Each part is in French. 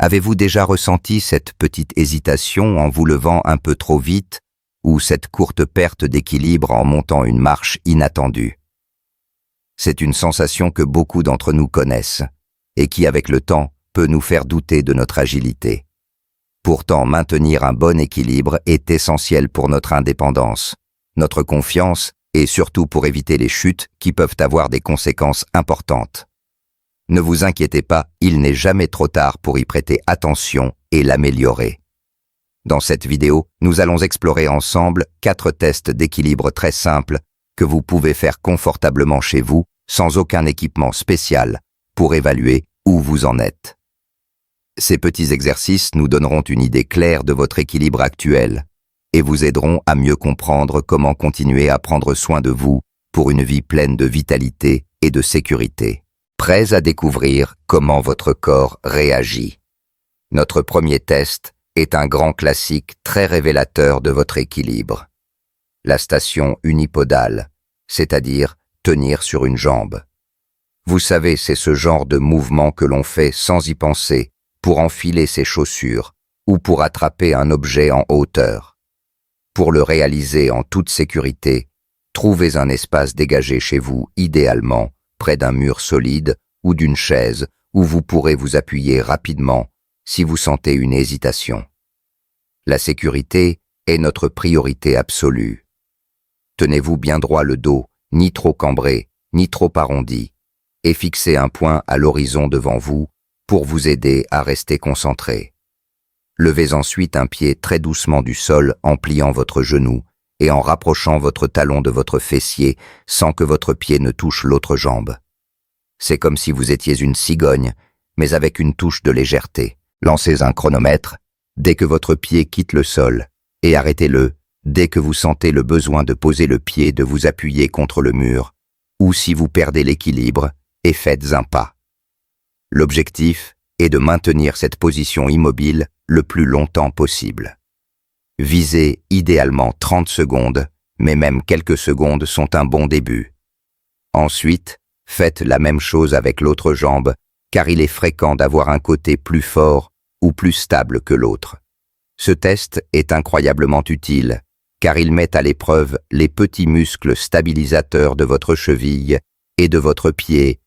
Avez-vous déjà ressenti cette petite hésitation en vous levant un peu trop vite ou cette courte perte d'équilibre en montant une marche inattendue? C'est une sensation que beaucoup d'entre nous connaissent et qui, avec le temps, peut nous faire douter de notre agilité. Pourtant, maintenir un bon équilibre est essentiel pour notre indépendance, notre confiance et surtout pour éviter les chutes qui peuvent avoir des conséquences importantes. Ne vous inquiétez pas, il n'est jamais trop tard pour y prêter attention et l'améliorer. Dans cette vidéo, nous allons explorer ensemble 4 tests d'équilibre très simples que vous pouvez faire confortablement chez vous, sans aucun équipement spécial, pour évaluer où vous en êtes. Ces petits exercices nous donneront une idée claire de votre équilibre actuel et vous aideront à mieux comprendre comment continuer à prendre soin de vous pour une vie pleine de vitalité et de sécurité. Prêts à découvrir comment votre corps réagit? Notre premier test est un grand classique très révélateur de votre équilibre. La station unipodale, c'est-à-dire tenir sur une jambe. Vous savez, c'est ce genre de mouvement que l'on fait sans y penser pour enfiler ses chaussures ou pour attraper un objet en hauteur. Pour le réaliser en toute sécurité, trouvez un espace dégagé chez vous, idéalement près d'un mur solide ou d'une chaise où vous pourrez vous appuyer rapidement si vous sentez une hésitation. La sécurité est notre priorité absolue. Tenez-vous bien droit le dos, ni trop cambré, ni trop arrondi, et fixez un point à l'horizon devant vous pour vous aider à rester concentré. Levez ensuite un pied très doucement du sol en pliant votre genou et en rapprochant votre talon de votre fessier sans que votre pied ne touche l'autre jambe. C'est comme si vous étiez une cigogne, mais avec une touche de légèreté. Lancez un chronomètre dès que votre pied quitte le sol et arrêtez-le dès que vous sentez le besoin de poser le pied, de vous appuyer contre le mur, ou si vous perdez l'équilibre et faites un pas. L'objectif est de maintenir cette position immobile le plus longtemps possible. Visez idéalement 30 secondes, mais même quelques secondes sont un bon début. Ensuite, faites la même chose avec l'autre jambe, car il est fréquent d'avoir un côté plus fort ou plus stable que l'autre. Ce test est incroyablement utile, car il met à l'épreuve les petits muscles stabilisateurs de votre cheville et de votre pied,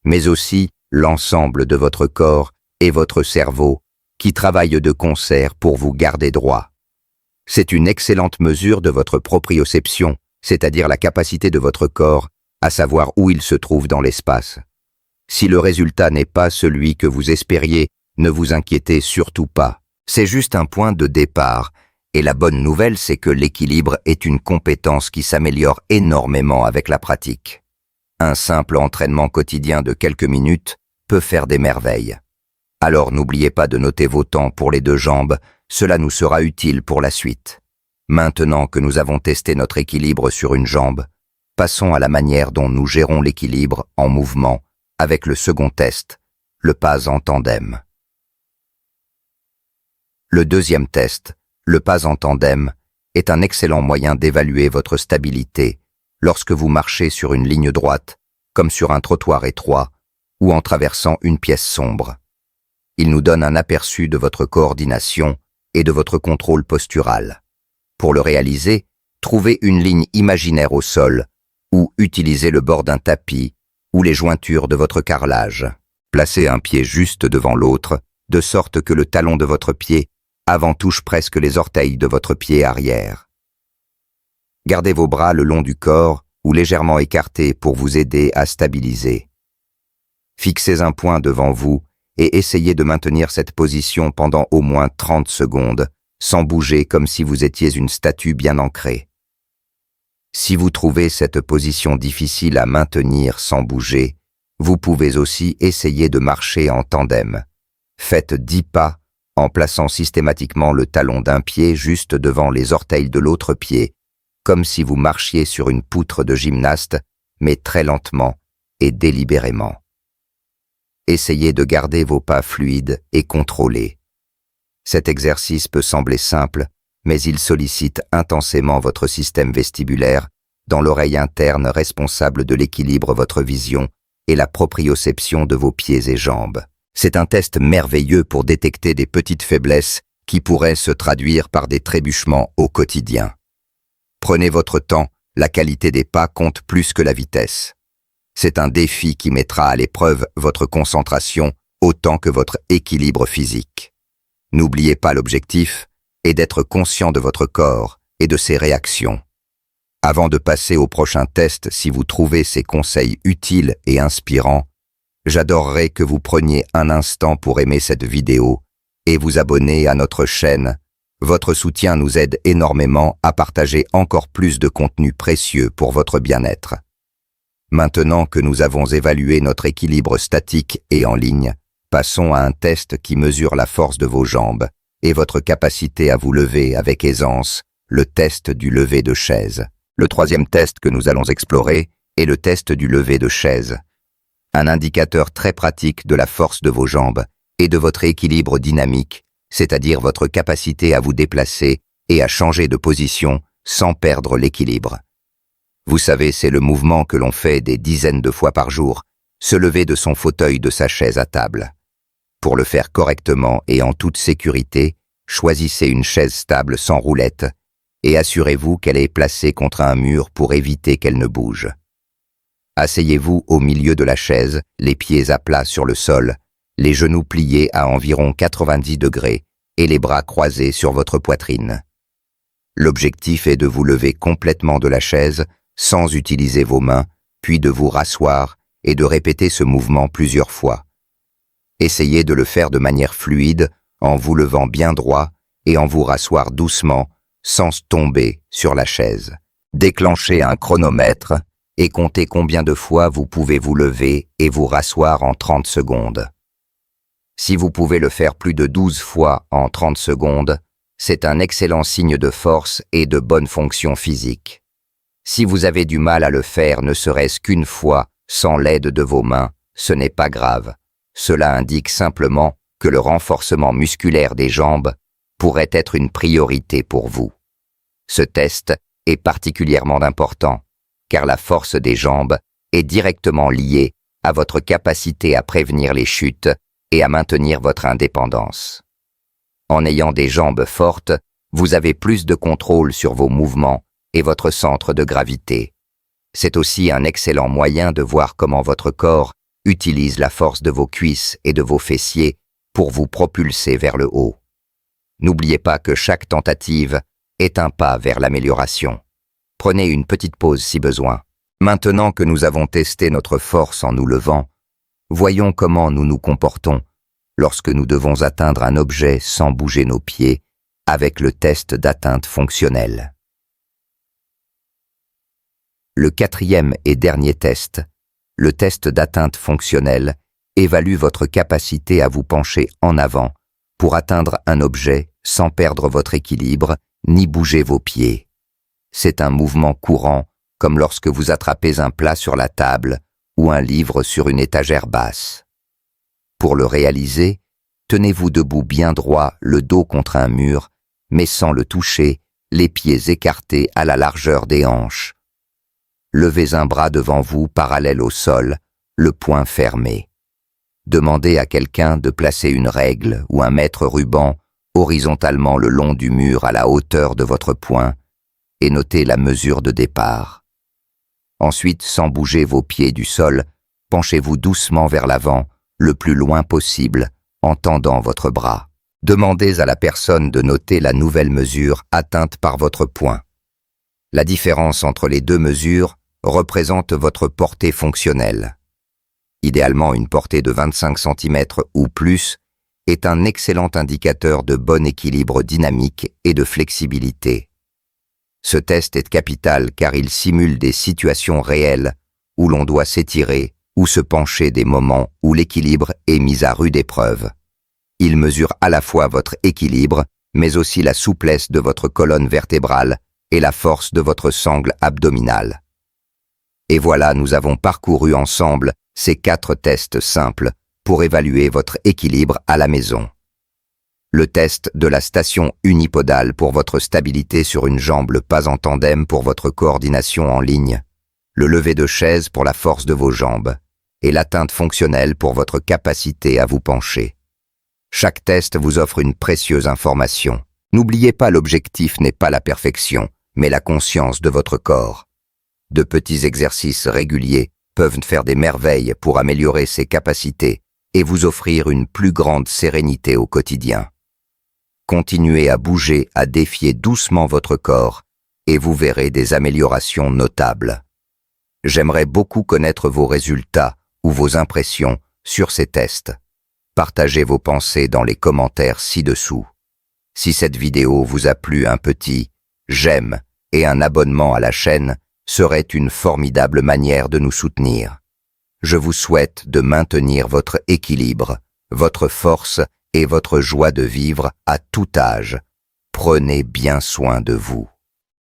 mais aussi l'ensemble de votre corps et votre cerveau, qui travaillent de concert pour vous garder droit. C'est une excellente mesure de votre proprioception, c'est-à-dire la capacité de votre corps à savoir où il se trouve dans l'espace. Si le résultat n'est pas celui que vous espériez, ne vous inquiétez surtout pas. C'est juste un point de départ, et la bonne nouvelle, c'est que l'équilibre est une compétence qui s'améliore énormément avec la pratique. Un simple entraînement quotidien de quelques minutes peut faire des merveilles. Alors n'oubliez pas de noter vos temps pour les 2 jambes, cela nous sera utile pour la suite. Maintenant que nous avons testé notre équilibre sur une jambe, passons à la manière dont nous gérons l'équilibre en mouvement avec le second test, le pas en tandem. Le deuxième test, le pas en tandem, est un excellent moyen d'évaluer votre stabilité lorsque vous marchez sur une ligne droite, comme sur un trottoir étroit ou en traversant une pièce sombre. Il nous donne un aperçu de votre coordination et de votre contrôle postural. Pour le réaliser, trouvez une ligne imaginaire au sol ou utilisez le bord d'un tapis ou les jointures de votre carrelage. Placez un pied juste devant l'autre, de sorte que le talon de votre pied avant touche presque les orteils de votre pied arrière. Gardez vos bras le long du corps ou légèrement écartés pour vous aider à stabiliser. Fixez un point devant vous et essayez de maintenir cette position pendant au moins 30 secondes, sans bouger comme si vous étiez une statue bien ancrée. Si vous trouvez cette position difficile à maintenir sans bouger, vous pouvez aussi essayer de marcher en tandem. Faites 10 pas en plaçant systématiquement le talon d'un pied juste devant les orteils de l'autre pied, comme si vous marchiez sur une poutre de gymnaste, mais très lentement et délibérément. Essayez de garder vos pas fluides et contrôlés. Cet exercice peut sembler simple, mais il sollicite intensément votre système vestibulaire, dans l'oreille interne responsable de l'équilibre, votre vision et la proprioception de vos pieds et jambes. C'est un test merveilleux pour détecter des petites faiblesses qui pourraient se traduire par des trébuchements au quotidien. Prenez votre temps, la qualité des pas compte plus que la vitesse. C'est un défi qui mettra à l'épreuve votre concentration autant que votre équilibre physique. N'oubliez pas l'objectif est d'être conscient de votre corps et de ses réactions. Avant de passer au prochain test, si vous trouvez ces conseils utiles et inspirants, j'adorerais que vous preniez un instant pour aimer cette vidéo et vous abonner à notre chaîne. Votre soutien nous aide énormément à partager encore plus de contenu précieux pour votre bien-être. Maintenant que nous avons évalué notre équilibre statique et en ligne, passons à un test qui mesure la force de vos jambes et votre capacité à vous lever avec aisance, le test du lever de chaise. Le troisième test que nous allons explorer est le test du lever de chaise. Un indicateur très pratique de la force de vos jambes et de votre équilibre dynamique, c'est-à-dire votre capacité à vous déplacer et à changer de position sans perdre l'équilibre. Vous savez, c'est le mouvement que l'on fait des dizaines de fois par jour, se lever de son fauteuil de sa chaise à table. Pour le faire correctement et en toute sécurité, choisissez une chaise stable sans roulette et assurez-vous qu'elle est placée contre un mur pour éviter qu'elle ne bouge. Asseyez-vous au milieu de la chaise, les pieds à plat sur le sol, les genoux pliés à environ 90 degrés et les bras croisés sur votre poitrine. L'objectif est de vous lever complètement de la chaise sans utiliser vos mains, puis de vous rasseoir et de répéter ce mouvement plusieurs fois. Essayez de le faire de manière fluide en vous levant bien droit et en vous rasseoir doucement sans tomber sur la chaise. Déclenchez un chronomètre et comptez combien de fois vous pouvez vous lever et vous rasseoir en 30 secondes. Si vous pouvez le faire plus de 12 fois en 30 secondes, c'est un excellent signe de force et de bonne fonction physique. Si vous avez du mal à le faire ne serait-ce qu'une fois sans l'aide de vos mains, ce n'est pas grave. Cela indique simplement que le renforcement musculaire des jambes pourrait être une priorité pour vous. Ce test est particulièrement important, car la force des jambes est directement liée à votre capacité à prévenir les chutes et à maintenir votre indépendance. En ayant des jambes fortes, vous avez plus de contrôle sur vos mouvements et votre centre de gravité. C'est aussi un excellent moyen de voir comment votre corps utilise la force de vos cuisses et de vos fessiers pour vous propulser vers le haut. N'oubliez pas que chaque tentative est un pas vers l'amélioration. Prenez une petite pause si besoin. Maintenant que nous avons testé notre force en nous levant, voyons comment nous nous comportons lorsque nous devons atteindre un objet sans bouger nos pieds avec le test d'atteinte fonctionnelle. Le quatrième et dernier test, le test d'atteinte fonctionnelle, évalue votre capacité à vous pencher en avant pour atteindre un objet sans perdre votre équilibre ni bouger vos pieds. C'est un mouvement courant, comme lorsque vous attrapez un plat sur la table ou un livre sur une étagère basse. Pour le réaliser, tenez-vous debout bien droit, le dos contre un mur, mais sans le toucher, les pieds écartés à la largeur des hanches. Levez un bras devant vous parallèle au sol, le poing fermé. Demandez à quelqu'un de placer une règle ou un mètre ruban horizontalement le long du mur à la hauteur de votre poing et notez la mesure de départ. Ensuite, sans bouger vos pieds du sol, penchez-vous doucement vers l'avant, le plus loin possible, en tendant votre bras. Demandez à la personne de noter la nouvelle mesure atteinte par votre poing. La différence entre les deux mesures représente votre portée fonctionnelle. Idéalement, une portée de 25 cm ou plus est un excellent indicateur de bon équilibre dynamique et de flexibilité. Ce test est capital car il simule des situations réelles où l'on doit s'étirer ou se pencher, des moments où l'équilibre est mis à rude épreuve. Il mesure à la fois votre équilibre, mais aussi la souplesse de votre colonne vertébrale et la force de votre sangle abdominale. Et voilà, nous avons parcouru ensemble ces 4 tests simples pour évaluer votre équilibre à la maison. Le test de la station unipodale pour votre stabilité sur une jambe, le pas en tandem pour votre coordination en ligne, le lever de chaise pour la force de vos jambes, et l'atteinte fonctionnelle pour votre capacité à vous pencher. Chaque test vous offre une précieuse information. N'oubliez pas, l'objectif n'est pas la perfection, mais la conscience de votre corps. De petits exercices réguliers peuvent faire des merveilles pour améliorer ses capacités et vous offrir une plus grande sérénité au quotidien. Continuez à bouger, à défier doucement votre corps, et vous verrez des améliorations notables. J'aimerais beaucoup connaître vos résultats ou vos impressions sur ces tests. Partagez vos pensées dans les commentaires ci-dessous. Si cette vidéo vous a plu, un petit j'aime et un abonnement à la chaîne serait une formidable manière de nous soutenir. Je vous souhaite de maintenir votre équilibre, votre force et votre joie de vivre à tout âge. Prenez bien soin de vous.